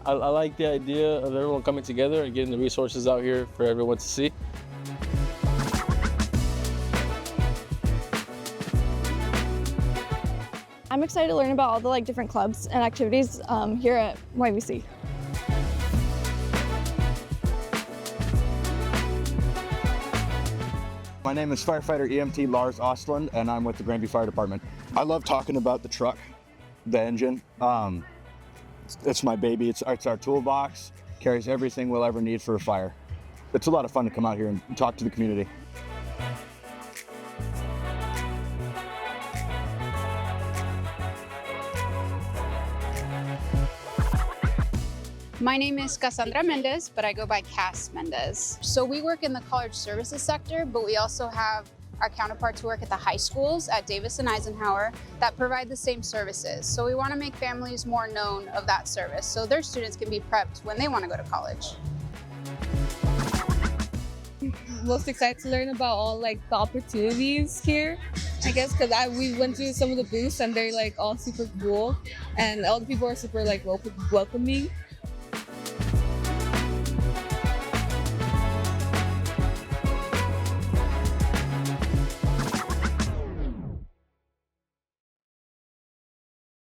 I like the idea of everyone coming together and getting the resources out here for everyone to see. I'm excited to learn about all the different clubs and activities here at YVC. My name is firefighter EMT Lars Ostlund, and I'm with the Grandview Fire Department. I love talking about the truck, the engine. It's my baby. It's our toolbox. Carries everything we'll ever need for a fire. It's a lot of fun to come out here and talk to the community. My name is Cassandra Mendez, but I go by Cass Mendez. So we work in the college services sector, but we also have our counterparts who work at the high schools at Davis and Eisenhower that provide the same services. So we want to make families more known of that service so their students can be prepped when they want to go to college. Most excited to learn about all the opportunities here, I guess, because we went to some of the booths and they're all super cool, and all the people are super welcoming.